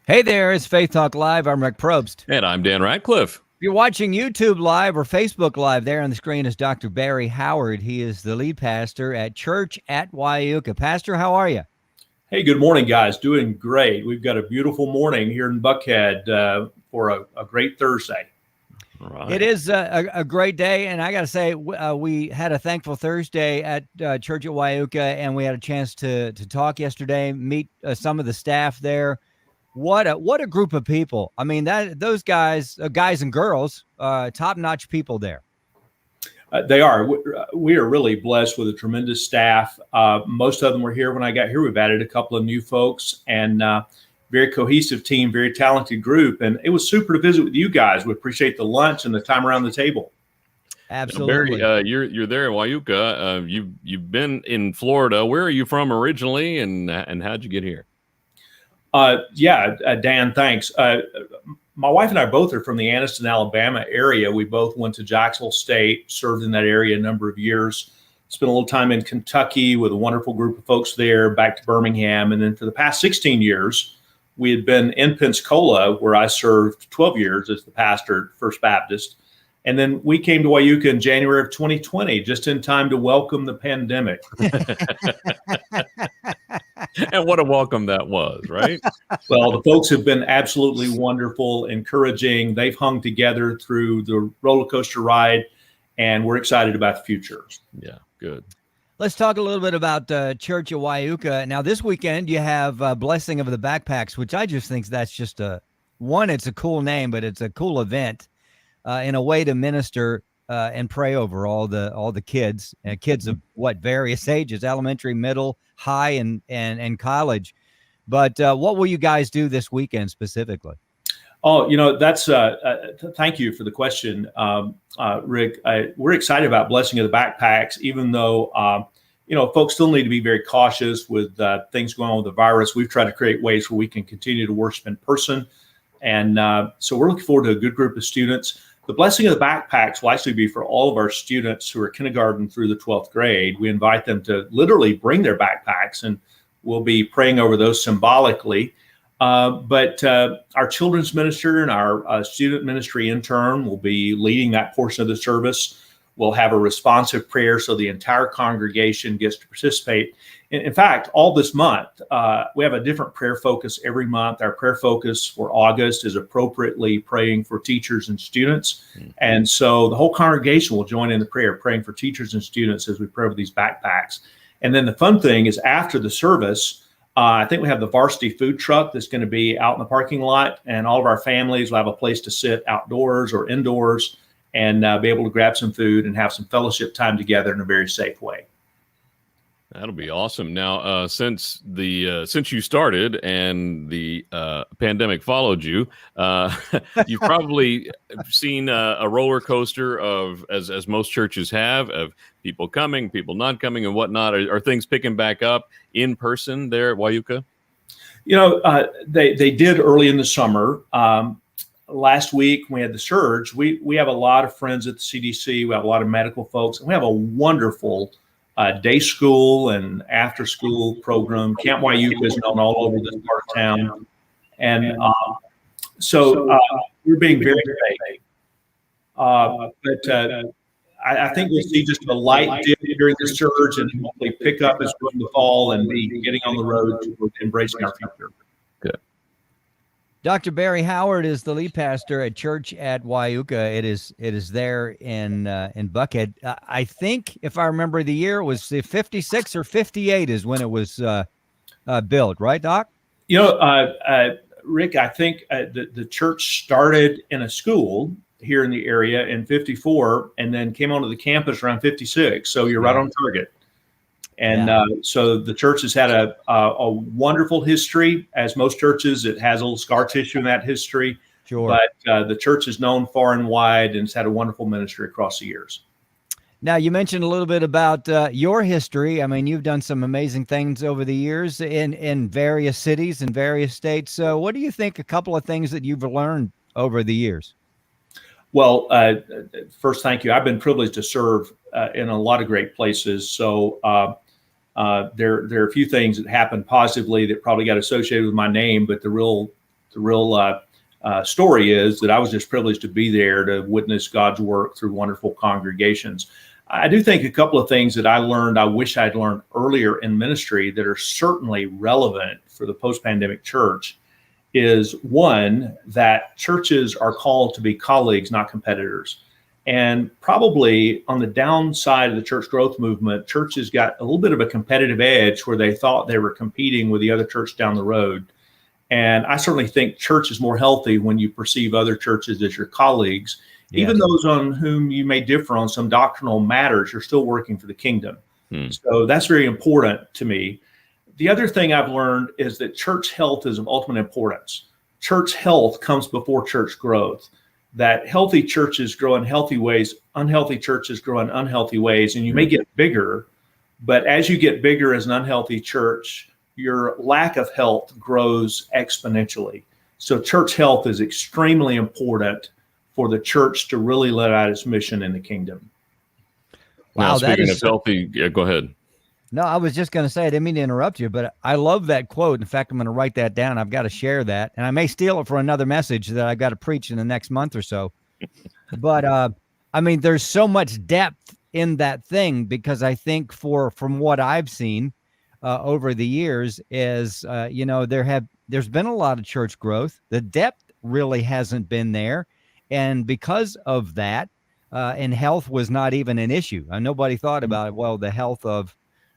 Hey there, it's Faith Talk Live. I'm Rick Probst. And I'm Dan Ratcliffe. If you're watching YouTube Live or Facebook Live, there on the screen is Dr. Barry Howard. He is the lead pastor at Church at Wyuka. Pastor, how are you? Hey, good morning, guys. Doing great. We've got a beautiful morning here in Buckhead for a great Thursday. Right. It is a great day, and I got to say, we had a thankful Thursday at Church at Wyuka, and we had a chance to talk yesterday, meet some of the staff there. What a group of people! I mean, those guys and girls, top-notch people there. They are. We are really blessed with a tremendous staff. Most of them were here when I got here. We've added a couple of new folks, and very cohesive team, very talented group. And it was super to visit with you guys. We appreciate the lunch and the time around the table. Absolutely. Barry, you're there at Wyuka. You've been in Florida. Where are you from originally, and how'd you get here? Dan, thanks. My wife and I both are from the Anniston, Alabama area. We both went to Jacksonville State, served in that area a number of years. Spent a little time in Kentucky with a wonderful group of folks there, back to Birmingham. And then for the past 16 years, we had been in Pensacola, where I served 12 years as the pastor at First Baptist. And then we came to Wyuka in January of 2020, just in time to welcome the pandemic. And what a welcome that was, right? Well, the folks have been absolutely wonderful, encouraging. They've hung together through the roller coaster ride, and we're excited about the future. Yeah, good. Let's talk a little bit about Church at Wyuka. Now, this weekend, you have Blessing of the Backpacks, which I just think that's just it's a cool name, but it's a cool event in a way to minister and pray over all the kids, kids of various ages, elementary, middle, high, and college. But what will you guys do this weekend specifically? Oh, that's thank you for the question, Rick. We're excited about Blessing of the Backpacks, even though, folks still need to be very cautious with things going on with the virus. We've tried to create ways where we can continue to worship in person. And so we're looking forward to a good group of students. The Blessing of the Backpacks will actually be for all of our students who are kindergarten through the 12th grade. We invite them to literally bring their backpacks, and we'll be praying over those symbolically. But our children's minister and our student ministry intern will be leading that portion of the service. We'll have a responsive prayer so the entire congregation gets to participate. In fact, all this month, we have a different prayer focus every month. Our prayer focus for August is appropriately praying for teachers and students. Mm-hmm. And so the whole congregation will join in the prayer, praying for teachers and students as we pray over these backpacks. And then the fun thing is after the service, I think we have the varsity food truck that's going to be out in the parking lot, and all of our families will have a place to sit outdoors or indoors and be able to grab some food and have some fellowship time together in a very safe way. That'll be awesome. Now, since you started and the pandemic followed you, you've probably seen a roller coaster of, as most churches have, of people coming, people not coming, and whatnot. Are things picking back up in person there at Wyuka? They did early in the summer. Last week when we had the surge, we have a lot of friends at the CDC. We have a lot of medical folks, and we have a wonderful day school and after school program. Camp Wyuka is known all over this part of town. And so we're being very vague. But I think we'll see just a light dip during the surge and hopefully pick up as we go in the fall and be getting on the road to embracing our future. Good. Dr. Barry Howard is the lead pastor at Church at Wyuka. It is there in Buckhead. I think, if I remember the year, it was 56 or 58 is when it was built, right, Doc? Rick, I think the church started in a school here in the area in 54 and then came onto the campus around 56. So you're right on target. And so the church has had a wonderful history. As most churches, it has a little scar tissue in that history. Sure. But the church is known far and wide and has had a wonderful ministry across the years. Now, you mentioned a little bit about your history. I mean, you've done some amazing things over the years in various cities and various states. So what do you think a couple of things that you've learned over the years? Well, first, thank you. I've been privileged to serve in a lot of great places. So there are a few things that happened positively that probably got associated with my name, but the real The real story is that I was just privileged to be there to witness God's work through wonderful congregations. I do think a couple of things that I learned, I wish I'd learned earlier in ministry that are certainly relevant for the post-pandemic church is one, that churches are called to be colleagues, not competitors. And probably on the downside of the church growth movement, churches got a little bit of a competitive edge where they thought they were competing with the other church down the road. And I certainly think church is more healthy when you perceive other churches as your colleagues. Yes. Even those on whom you may differ on some doctrinal matters, you're still working for the kingdom. So that's very important to me. The other thing I've learned is that church health is of ultimate importance. Church health comes before church growth. That healthy churches grow in healthy ways, unhealthy churches grow in unhealthy ways, and you may get bigger, but as you get bigger as an unhealthy church, your lack of health grows exponentially. So church health is extremely important for the church to really let out its mission in the kingdom. Wow, now, speaking of healthy, go ahead. No, I was just going to say, I didn't mean to interrupt you, but I love that quote. In fact, I'm going to write that down. I've got to share that. And I may steal it for another message that I've got to preach in the next month or so. But, I mean, there's so much depth in that thing because I think from what I've seen over the years is, there's been a lot of church growth. The depth really hasn't been there. And because of that, and health was not even an issue. Nobody thought about it. Well, the health of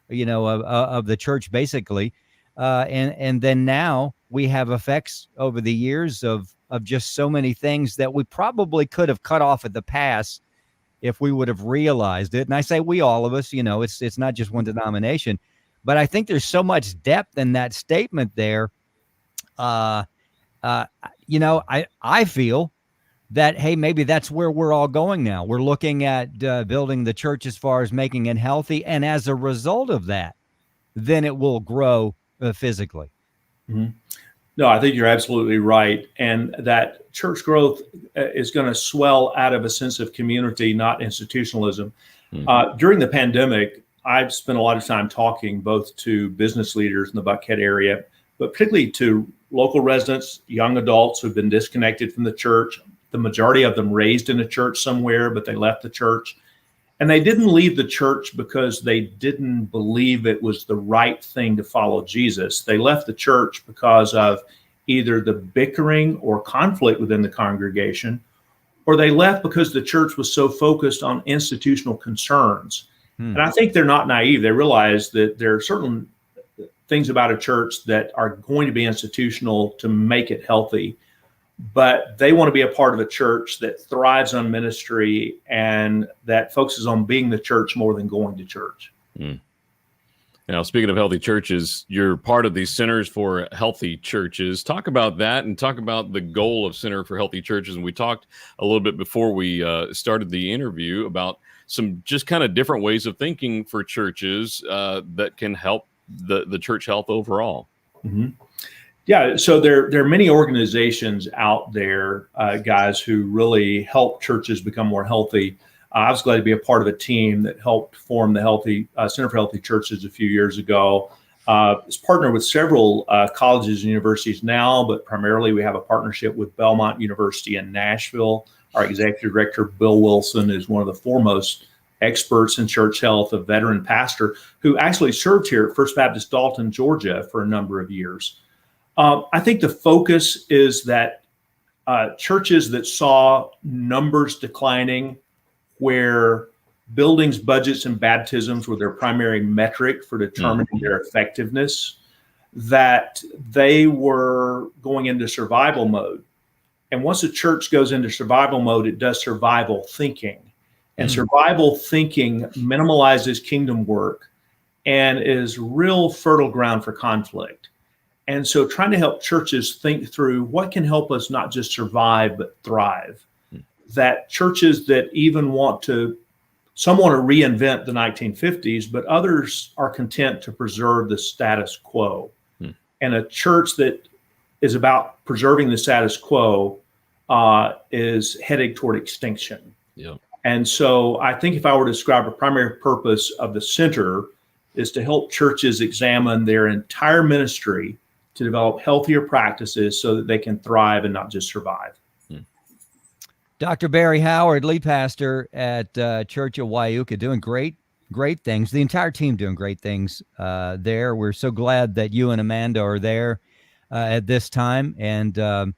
the church, basically. And then now we have effects over the years of just so many things that we probably could have cut off at the pass if we would have realized it. And I say we, all of us, it's not just one denomination, but I think there's so much depth in that statement there. I feel that, hey, maybe that's where we're all going now. We're looking at building the church as far as making it healthy. And as a result of that, then it will grow physically. Mm-hmm. No, I think you're absolutely right. And that church growth is going to swell out of a sense of community, not institutionalism. Mm-hmm. During the pandemic, I've spent a lot of time talking both to business leaders in the Buckhead area, but particularly to local residents, young adults who've been disconnected from the church. The majority of them raised in a church somewhere, but they left the church. And they didn't leave the church because they didn't believe it was the right thing to follow Jesus. They left the church because of either the bickering or conflict within the congregation, or they left because the church was so focused on institutional concerns. And I think they're not naive. They realize that there are certain things about a church that are going to be institutional to make it healthy. But they want to be a part of a church that thrives on ministry and that focuses on being the church more than going to church. Now, speaking of healthy churches, you're part of these Centers for Healthy Churches. Talk about that and talk about the goal of Center for Healthy Churches. And we talked a little bit before we started the interview about some just kind of different ways of thinking for churches that can help the church health overall. Mm-hmm. Yeah, so there are many organizations out there, guys, who really help churches become more healthy. I was glad to be a part of a team that helped form the Center for Healthy Churches a few years ago. It's partnered with several colleges and universities now, but primarily we have a partnership with Belmont University in Nashville. Our executive director, Bill Wilson, is one of the foremost experts in church health, a veteran pastor who actually served here at First Baptist Dalton, Georgia for a number of years. I think the focus is that churches that saw numbers declining, where buildings, budgets, and baptisms were their primary metric for determining their effectiveness, that they were going into survival mode. And once a church goes into survival mode, it does survival thinking. And survival thinking minimalizes kingdom work and is real fertile ground for conflict. And so trying to help churches think through what can help us not just survive, but thrive. That churches that even some want to reinvent the 1950s, but others are content to preserve the status quo. And a church that is about preserving the status quo is heading toward extinction. Yeah. And so I think if I were to describe a primary purpose of the center is to help churches examine their entire ministry to develop healthier practices so that they can thrive and not just survive. Dr. Barry Howard, lead pastor at Church of Wyuka, doing great things. The entire team doing great things there. We're so glad that you and Amanda are there at this time. And,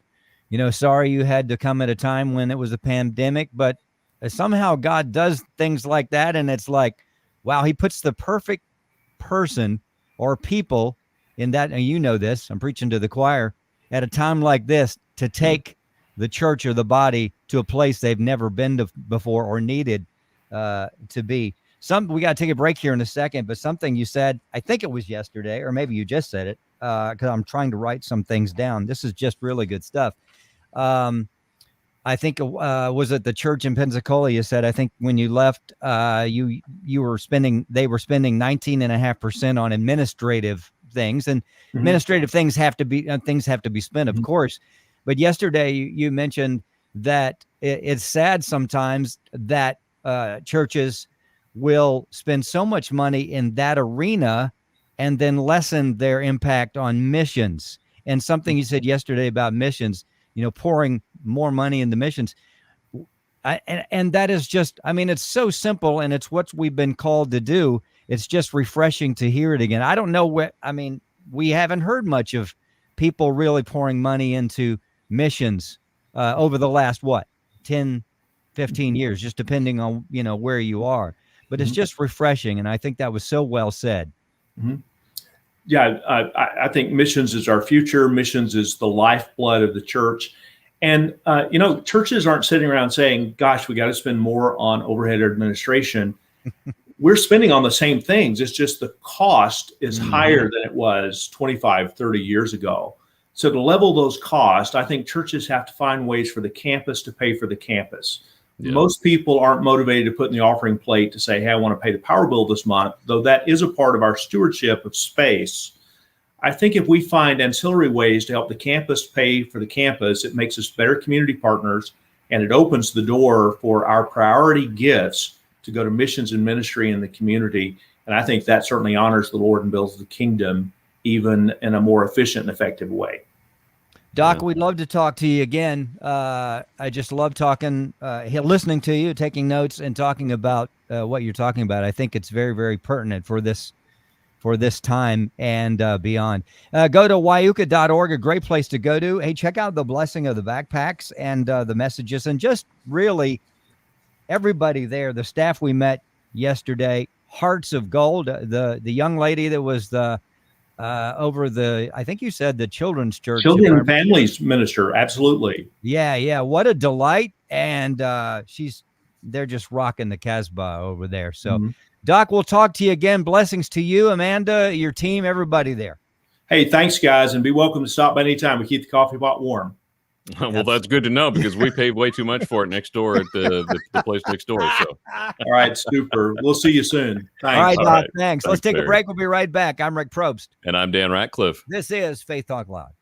sorry you had to come at a time when it was a pandemic, but somehow God does things like that. And it's like, wow, he puts the perfect person or people in that. And you know this, I'm preaching to the choir, at a time like this to take the church or the body to a place they've never been to before or needed to be. We got to take a break here in a second, but something you said, I think it was yesterday, or maybe you just said it, because I'm trying to write some things down. This is just really good stuff. I think was it the church in Pensacola? You said, I think when you left, they were spending 19.5% on administrative things, and administrative things have to be spent, of course. But yesterday you mentioned that it's sad sometimes that churches will spend so much money in that arena and then lessen their impact on missions. And something you said yesterday about missions, pouring more money into missions. And that is just, it's so simple, and it's what we've been called to do. It's just refreshing to hear it again. I don't know we haven't heard much of people really pouring money into missions over the last 10, 15 years, just depending on where you are. But it's just refreshing, and I think that was so well said. Yeah, I think missions is our future. Missions is the lifeblood of the church. And churches aren't sitting around saying, gosh, we got to spend more on overhead administration. We're spending on the same things. It's just the cost is higher than it was 25, 30 years ago. So to level those costs, I think churches have to find ways for the campus to pay for the campus. Yeah. Most people aren't motivated to put in the offering plate to say, hey, I want to pay the power bill this month, though that is a part of our stewardship of space. I think if we find ancillary ways to help the campus pay for the campus, it makes us better community partners, and it opens the door for our priority gifts to go to missions and ministry in the community. And I think that certainly honors the Lord and builds the kingdom even in a more efficient and effective way. Doc, we'd love to talk to you again. I just love talking, listening to you, taking notes, and talking about what you're talking about. I think it's very, very pertinent for this time and beyond. Go to wyuka.org, a great place to go to. Hey, check out the blessing of the backpacks and the messages, and just really everybody there. The staff we met yesterday, hearts of gold. The young lady that was over I think you said the children's church. Children and families minister. Absolutely. Yeah. What a delight. And they're just rocking the Casbah over there. So Doc, we'll talk to you again. Blessings to you, Amanda, your team, everybody there. Hey, thanks guys. And be welcome to stop by anytime. We keep the coffee pot warm. Well, that's good to know, because we paid way too much for it next door at the place next door. So, all right, super. We'll see you soon. Thanks. All right, Doc. Thanks. Let's take a break. We'll be right back. I'm Rick Probst. And I'm Dan Ratcliffe. This is Faith Talk Live.